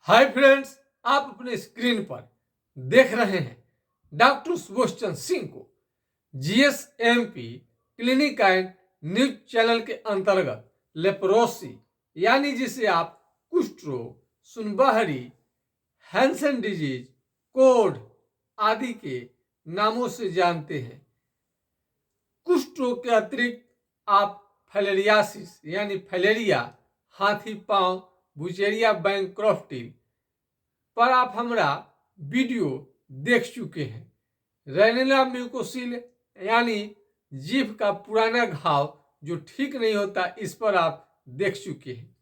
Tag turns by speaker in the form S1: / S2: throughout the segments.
S1: Hi friends, आप अपने screen पर देख रहे हैं डॉक्टर सुबोध चंद्र सिंह को जीएसएमपी क्लिनिक एंड न्यूज चैनल के अंतर्गत लेप्रोसी यानी जिसे आप कुष्ठ रोग, सुनबहरी, हैंसन डिजीज, कोढ़ आदि के नामों से जानते हैं। कुष्ठ रोग के अतिरिक्त आप फाइलेरियासिस यानी फाइलेरिया, हाथी पांव, बुचेरिया बैंक्रॉफ्टी पर आप हमारा वीडियो देख चुके हैं। रेनिला म्यूकोसिल यानी जीभ का पुराना घाव जो ठीक नहीं होता, इस पर आप देख चुके हैं।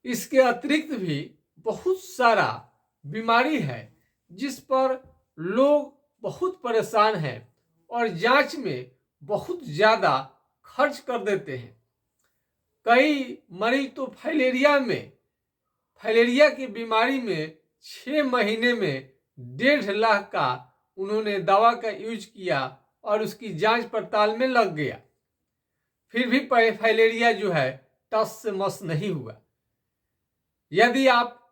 S1: इसके अतिरिक्त भी बहुत सारा बीमारी है जिस पर लोग बहुत परेशान हैं और जांच में बहुत ज़्यादा खर्च कर देते हैं। कई मरीज तो फाइलेरिया की बीमारी में 6 महीने में 1.5 लाख का उन्होंने दवा का यूज किया और उसकी जांच पड़ताल में लग गया, फिर भी फाइलेरिया जो है टस से मस नहीं हुआ। यदि आप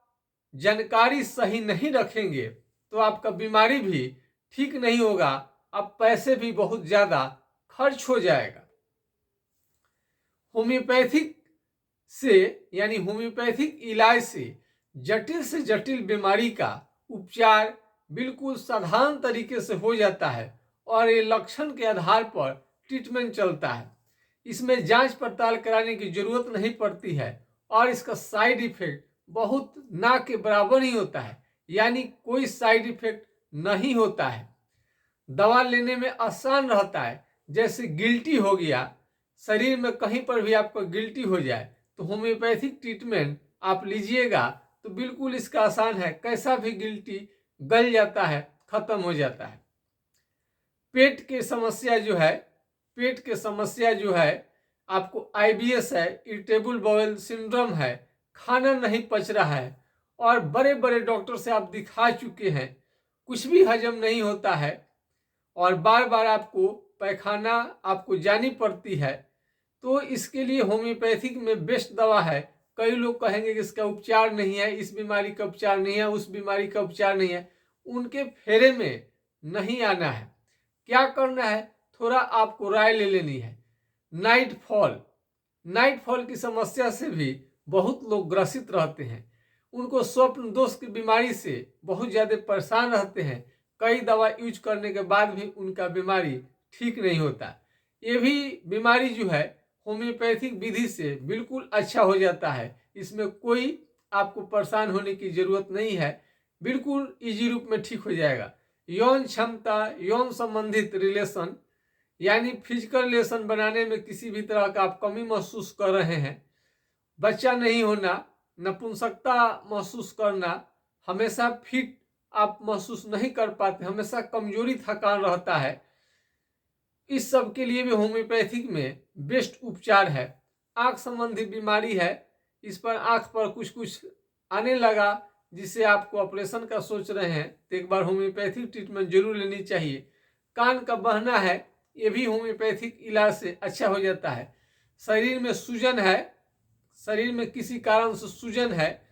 S1: जानकारी सही नहीं रखेंगे तो आपका बीमारी भी ठीक नहीं होगा, अब पैसे भी बहुत ज़्यादा खर्च हो जाएगा। होम्योपैथिक से यानी होम्योपैथिक इलाज से जटिल बीमारी का उपचार बिल्कुल साधारण तरीके से हो जाता है और ये लक्षण के आधार पर ट्रीटमेंट चलता है। इसमें जांच पड़ताल कराने की जरूरत नहीं पड़ती है और इसका साइड इफेक्ट बहुत ना के बराबर ही होता है, यानी कोई साइड इफेक्ट नहीं होता है। दवा लेने में आसान रहता है, जैसे गिल्टी हो गया, शरीर में कहीं पर भी आपको गिल्टी हो जाए तो होम्योपैथिक ट्रीटमेंट आप लीजिएगा तो बिल्कुल इसका आसान है, कैसा भी गिल्टी गल जाता है, खत्म हो जाता है। पेट के समस्या जो है आपको आईबीएस है, इरिटेबल बाउल सिंड्रोम है, खाना नहीं पच रहा है और बड़े बड़े डॉक्टर से आप दिखा चुके हैं, कुछ भी हजम नहीं होता है और बार बार आपको पैखाना आपको जानी पड़ती है, तो इसके लिए होम्योपैथिक में बेस्ट दवा है। कई लोग कहेंगे कि इसका उपचार नहीं है, इस बीमारी का उपचार नहीं है, उस बीमारी का उपचार नहीं है, उनके फेरे में नहीं आना है। क्या करना है, थोड़ा आपको राय ले लेनी है। नाइट फॉल की समस्या से भी बहुत लोग ग्रसित रहते हैं, उनको स्वप्न दोष की बीमारी से बहुत ज़्यादा परेशान रहते हैं। कई दवा यूज करने के बाद भी उनका बीमारी ठीक नहीं होता। ये भी बीमारी जो है होम्योपैथिक विधि से बिल्कुल अच्छा हो जाता है, इसमें कोई आपको परेशान होने की जरूरत नहीं है, बिल्कुल इजी रूप में ठीक हो जाएगा। यौन क्षमता, यौन संबंधित रिलेशन यानी फिजिकल रिलेशन बनाने में किसी भी तरह का आप कमी महसूस कर रहे हैं, बच्चा नहीं होना, नपुंसकता महसूस करना, हमेशा फिट आप महसूस नहीं कर पाते, हमेशा कमजोरी थकान रहता है, इस सब के लिए भी होम्योपैथिक में बेस्ट उपचार है। आंख संबंधी बीमारी है, इस पर आंख पर कुछ आने लगा जिससे आपको ऑपरेशन का सोच रहे हैं, तो एक बार होम्योपैथिक ट्रीटमेंट जरूर लेनी चाहिए। कान का बहना है, ये भी होम्योपैथिक इलाज से अच्छा हो जाता है। शरीर में सूजन है, शरीर में किसी कारण से सूजन है,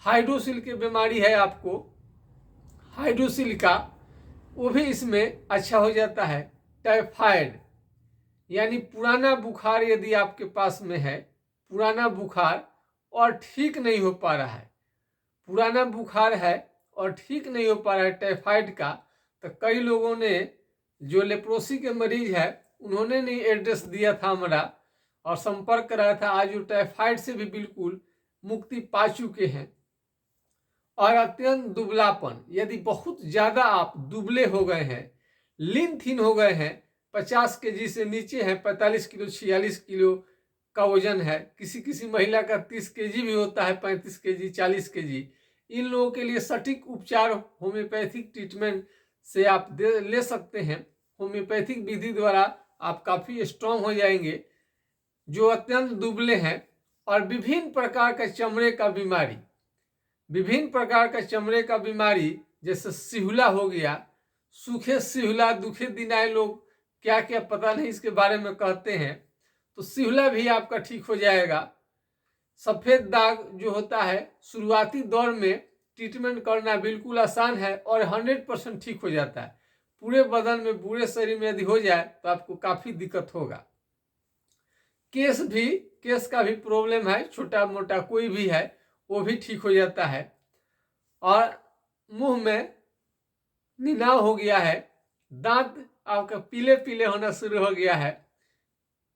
S1: हाइड्रोसिल की बीमारी है आपको, हाइड्रोसिल का, वो भी इसमें अच्छा हो जाता है। टाइफाइड यानी पुराना बुखार यदि आपके पास में है, पुराना बुखार और ठीक नहीं हो पा रहा है, पुराना बुखार है और ठीक नहीं हो पा रहा है टाइफाइड का, तो कई लोगों ने जो लेप्रोसी के मरीज है उन्होंने नहीं एड्रेस दिया था हमारा और संपर्क कराया था, आज वो टाइफाइड से भी बिल्कुल मुक्ति पा चुके हैं। और अत्यंत दुबलापन, यदि बहुत ज़्यादा आप दुबले हो गए हैं, लीन थीन हो गए हैं, 50 केजी से नीचे है, 45 किलो 46 किलो का वजन है, किसी महिला का 30 केजी भी होता है, 35 केजी 40 केजी, इन लोगों के लिए सटीक उपचार होम्योपैथिक ट्रीटमेंट से आप ले सकते हैं। होम्योपैथिक विधि द्वारा आप काफ़ी स्ट्रांग हो जाएंगे। जो अत्यंत दुबले हैं और विभिन्न प्रकार का चमड़े का बीमारी जैसे सिहुला हो गया, सूखे सिहुला, दुखे दिन आए, लोग क्या क्या पता नहीं इसके बारे में कहते हैं, तो सिहुला भी आपका ठीक हो जाएगा। सफ़ेद दाग जो होता है, शुरुआती दौर में ट्रीटमेंट करना बिल्कुल आसान है और 100% ठीक हो जाता है। पूरे बदन में, पूरे शरीर में यदि हो जाए तो आपको काफ़ी दिक्कत होगा। केस का भी प्रॉब्लम है, छोटा मोटा कोई भी है वो भी ठीक हो जाता है। और मुंह में निनाव हो गया है, दांत आपका पीले पीले होना शुरू हो गया है,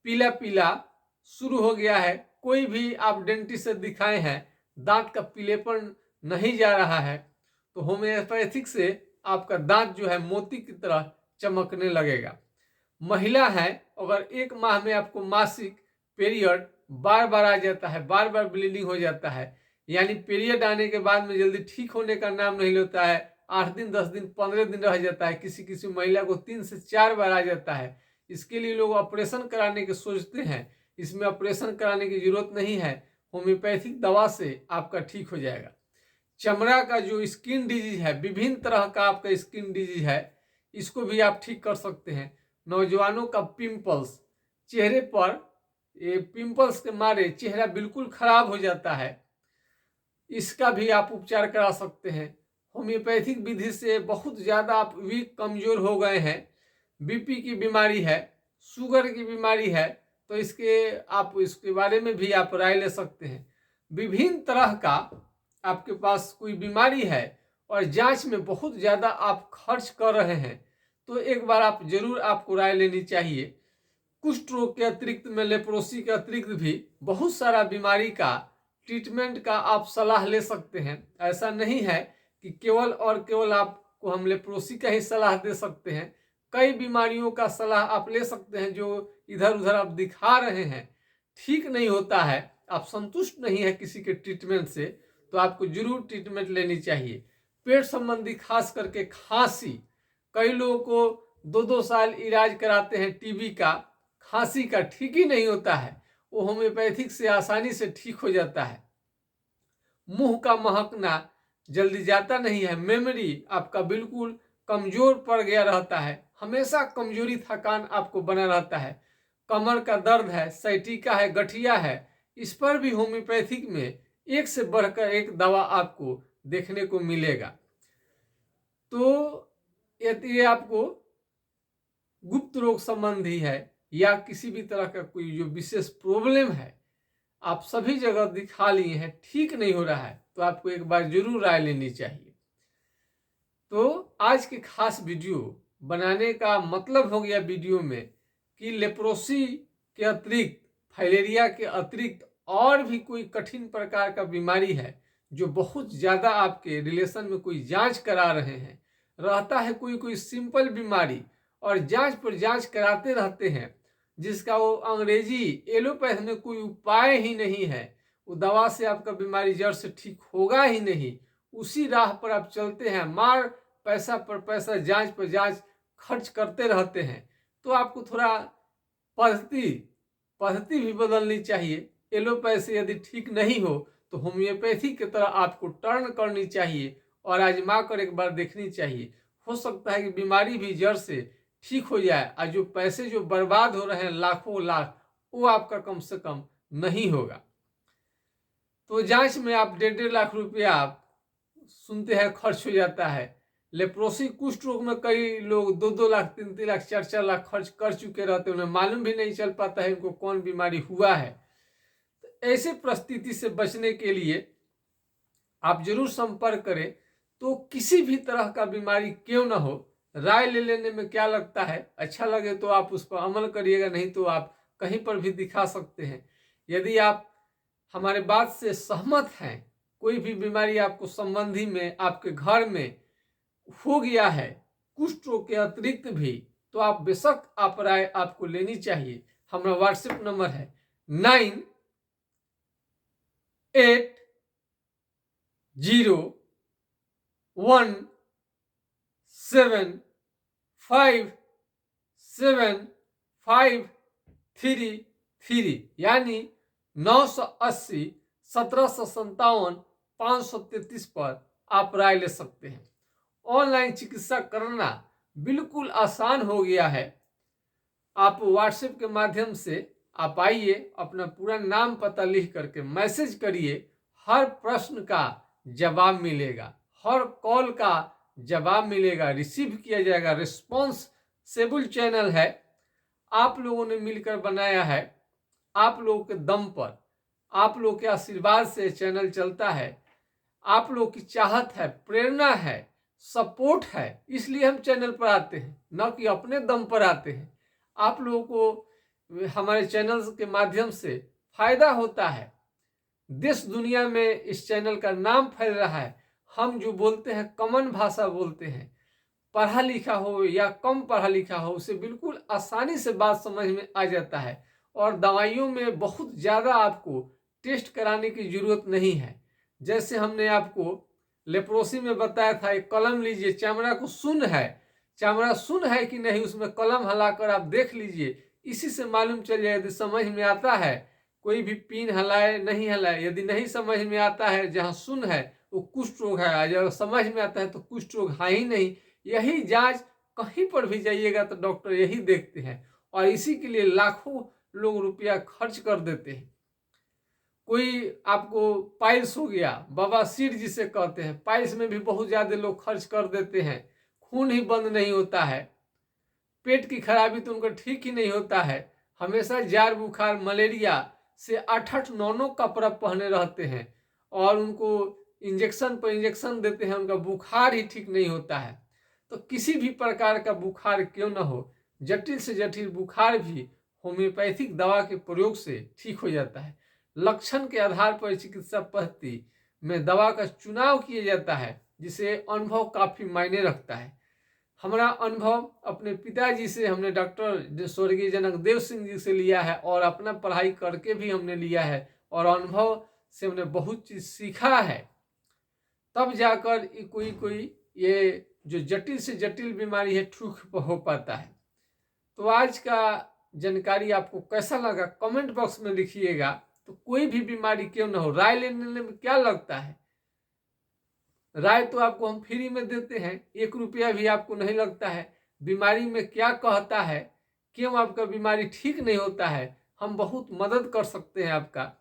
S1: पीला पीला शुरू हो गया है, कोई भी आप डेंटिस्ट से दिखाए हैं, दांत का पीलेपन नहीं जा रहा है, तो होम्योपैथिक से आपका दांत जो है मोती की तरह चमकने लगेगा। महिला है, अगर 1 माह में आपको मासिक पीरियड बार बार आ जाता है, बार बार ब्लीडिंग हो जाता है, यानी पीरियड आने के बाद में जल्दी ठीक होने का नाम नहीं लेता है, 8 दिन, 10 दिन, 15 दिन रह जाता है, किसी किसी महिला को 3 से 4 बार आ जाता है, इसके लिए लोग ऑपरेशन कराने के सोचते हैं। इसमें ऑपरेशन कराने की जरूरत नहीं है, होम्योपैथिक दवा से आपका ठीक हो जाएगा। चमड़ा का जो स्किन डिजीज है, विभिन्न तरह का आपका स्किन डिजीज है, इसको भी आप ठीक कर सकते हैं। नौजवानों का पिंपल्स, चेहरे पर ये पिंपल्स के मारे चेहरा बिल्कुल खराब हो जाता है, इसका भी आप उपचार करा सकते हैं। होम्योपैथिक विधि से बहुत ज़्यादा आप वीक कमज़ोर हो गए हैं, बीपी की बीमारी है, शुगर की बीमारी है, तो इसके बारे में भी आप राय ले सकते हैं। विभिन्न तरह का आपके पास कोई बीमारी है और जांच में बहुत ज़्यादा आप खर्च कर रहे हैं, तो एक बार आप जरूर आपको राय लेनी चाहिए। कुष्ठ रोग के अतिरिक्त में, लेप्रोसी के अतिरिक्त भी बहुत सारा बीमारी का ट्रीटमेंट का आप सलाह ले सकते हैं। ऐसा नहीं है कि केवल और केवल आपको हम लेप्रोसी का ही सलाह दे सकते हैं, कई बीमारियों का सलाह आप ले सकते हैं जो इधर उधर आप दिखा रहे हैं, ठीक नहीं होता है, आप संतुष्ट नहीं है किसी के ट्रीटमेंट से, तो आपको जरूर ट्रीटमेंट लेनी चाहिए। पेट संबंधी खास करके खांसी, कई लोगों को 2-2 साल इलाज कराते हैं, टीबी का, खांसी का ठीक ही नहीं होता है, वो होम्योपैथिक से आसानी से ठीक हो जाता है। मुंह का महकना जल्दी जाता नहीं है, मेमोरी आपका बिल्कुल कमजोर पड़ गया रहता है, हमेशा कमजोरी थकान आपको बना रहता है। कमर का दर्द है, सैटिका है, गठिया है, इस पर भी होम्योपैथिक में एक से बढ़कर एक दवा आपको देखने को मिलेगा। तो यदि आपको गुप्त रोग संबंधी है या किसी भी तरह का कोई जो विशेष प्रॉब्लम है, आप सभी जगह दिखा लिए हैं, ठीक नहीं हो रहा है, तो आपको एक बार जरूर राय लेनी चाहिए। तो आज की खास वीडियो बनाने का मतलब हो गया वीडियो में कि लेप्रोसी के अतिरिक्त, फाइलेरिया के अतिरिक्त और भी कोई कठिन प्रकार का बीमारी है जो बहुत ज़्यादा आपके रिलेशन में कोई जांच करा रहे हैं, रहता है कोई सिंपल बीमारी और जांच पर जांच कराते रहते हैं, जिसका वो अंग्रेजी एलोपैथ में कोई उपाय ही नहीं है, वो दवा से आपका बीमारी जड़ से ठीक होगा ही नहीं, उसी राह पर आप चलते हैं, मार पैसा पर पैसा, जांच पर जांच खर्च करते रहते हैं। तो आपको थोड़ा पद्धति भी बदलनी चाहिए। एलोपैथ से यदि ठीक नहीं हो तो होम्योपैथी की तरह आपको टर्न करनी चाहिए और आजमा कर एक बार देखनी चाहिए। हो सकता है कि बीमारी भी जड़ से ठीक हो जाए और जो पैसे जो बर्बाद हो रहे हैं लाखों लाख, वो आपका कम से कम नहीं होगा। तो जांच में आप 1.5 लाख रुपया आप सुनते हैं खर्च हो जाता है। लेप्रोसी कुष्ठ रोग में कई लोग 2-2 लाख, 3-3 लाख, 4-4 लाख खर्च कर चुके रहते हैं, उन्हें मालूम भी नहीं चल पाता है इनको कौन बीमारी हुआ है। तो ऐसे परिस्थिति से बचने के लिए आप जरूर संपर्क करें। तो किसी भी तरह का बीमारी क्यों ना हो, राय ले लेने में क्या लगता है, अच्छा लगे तो आप उस पर अमल करिएगा, नहीं तो आप कहीं पर भी दिखा सकते हैं। यदि आप हमारे बात से सहमत हैं, कोई भी बीमारी आपको संबंधी में आपके घर में हो गया है कुष्ठ रोग के अतिरिक्त भी, तो आप बेशक आप राय आपको लेनी चाहिए। हमारा व्हाट्सएप नंबर है 9801757533, यानी 980-1757-533 पर आप राय ले सकते हैं। ऑनलाइन चिकित्सा करना बिल्कुल आसान हो गया है। आप व्हाट्सएप के माध्यम से आप आइए, अपना पूरा नाम पता लिख करके मैसेज करिए, हर प्रश्न का जवाब मिलेगा, हर कॉल का जवाब मिलेगा, रिसीव किया जाएगा। रिस्पॉन्सिबल चैनल है, आप लोगों ने मिलकर बनाया है। आप लोगों के दम पर, आप लोगों के आशीर्वाद से चैनल चलता है। आप लोगों की चाहत है, प्रेरणा है, सपोर्ट है, इसलिए हम चैनल पर आते हैं, न कि अपने दम पर आते हैं। आप लोगों को हमारे चैनल के माध्यम से फायदा होता है। देश दुनिया में इस चैनल का नाम फैल रहा है। हम जो बोलते हैं कॉमन भाषा बोलते हैं, पढ़ा लिखा हो या कम पढ़ा लिखा हो, उसे बिल्कुल आसानी से बात समझ में आ जाता है। और दवाइयों में बहुत ज़्यादा आपको टेस्ट कराने की ज़रूरत नहीं है। जैसे हमने आपको लेप्रोसी में बताया था, एक कलम लीजिए, चमड़ा को सुन है, चमड़ा सुन है कि नहीं, उसमें कलम हिलाकर आप देख लीजिए, इसी से मालूम चल जाए। यदि समझ में आता है, कोई भी पिन हिलाए नहीं हिलाए, यदि नहीं समझ में आता है, जहाँ सुन है वो कुष्ठ रोग है, अगर समझ में आता है तो कुष्ठ रोग है ही नहीं। यही जांच कहीं पर भी जाइएगा तो डॉक्टर यही देखते हैं, और इसी के लिए लाखों लोग रुपया खर्च कर देते हैं। कोई आपको पाइल्स हो गया, बवासीर जिसे कहते हैं, पाइल्स में भी बहुत ज़्यादा लोग खर्च कर देते हैं, खून ही बंद नहीं होता है। पेट की खराबी तो उनका ठीक ही नहीं होता है, हमेशा जार बुखार मलेरिया से 8-8 9-9 कपड़ा पहने रहते हैं, और उनको इंजेक्शन पर इंजेक्शन देते हैं, उनका बुखार ही ठीक नहीं होता है। तो किसी भी प्रकार का बुखार क्यों न हो, जटिल से जटिल बुखार भी होम्योपैथिक दवा के प्रयोग से ठीक हो जाता है। लक्षण के आधार पर चिकित्सा पद्धति में दवा का चुनाव किया जाता है, जिसे अनुभव काफ़ी मायने रखता है। हमारा अनुभव अपने पिताजी से हमने डॉक्टर स्वर्गीय जनक देव सिंह जी से लिया है, और अपना पढ़ाई करके भी हमने लिया है, और अनुभव से हमने बहुत चीज़ सीखा है। तब जाकर कोई ये जो जटिल से जटिल बीमारी है ठीक हो पाता है। तो आज का जानकारी आपको कैसा लगा कमेंट बॉक्स में लिखिएगा। तो कोई भी बीमारी क्यों ना हो, राय लेने में क्या लगता है, राय तो आपको हम फ्री में देते हैं, 1 रुपया भी आपको नहीं लगता है। बीमारी में क्या कहता है, क्यों आपका बीमारी ठीक नहीं होता है, हम बहुत मदद कर सकते हैं आपका।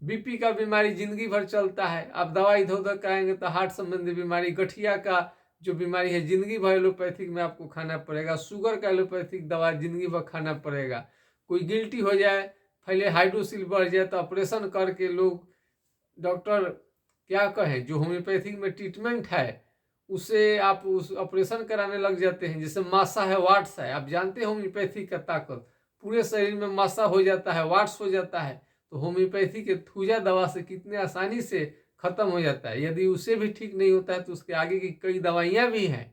S1: बीपी का बीमारी जिंदगी भर चलता है, आप दवा इधर उधर कराएंगे तो हार्ट संबंधी बीमारी, गठिया का जो बीमारी है जिंदगी भर एलोपैथिक में आपको खाना पड़ेगा, शुगर का एलोपैथिक दवा जिंदगी भर खाना पड़ेगा। कोई गिल्टी हो जाए, पहले हाइड्रोसिल बढ़ जाए तो ऑपरेशन करके लोग, डॉक्टर क्या कहें, जो होम्योपैथिक में ट्रीटमेंट है उसे आप उस ऑपरेशन कराने लग जाते हैं। जैसे मासा है, वाट्स है, आप जानते हैं होम्योपैथिक का ताकत, पूरे शरीर में मासा हो जाता है, वाट्स हो जाता है। तो होम्योपैथी के थूजा दवा से कितने आसानी से खत्म हो जाता है। यदि उसे भी ठीक नहीं होता है तो उसके आगे की कई दवाइयाँ भी हैं,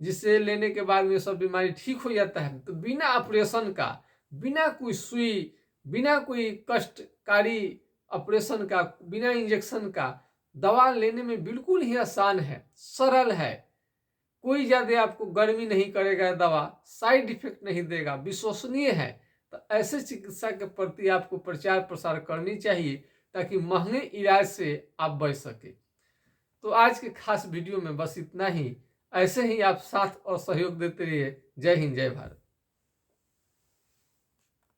S1: जिससे लेने के बाद में सब बीमारी ठीक हो जाता है। तो बिना ऑपरेशन का, बिना कोई सुई, बिना कोई कष्टकारी ऑपरेशन का, बिना इंजेक्शन का दवा लेने में बिल्कुल ही आसान है, सरल है। कोई ज़्यादा आपको गर्मी नहीं करेगा, दवा साइड इफेक्ट नहीं देगा, विश्वसनीय है। तो ऐसे चिकित्सा के प्रति आपको प्रचार प्रसार करनी चाहिए, ताकि महंगे इलाज से आप बच सके। तो आज के खास वीडियो में बस इतना ही। ऐसे ही आप साथ और सहयोग देते रहिए। जय हिंद, जय भारत।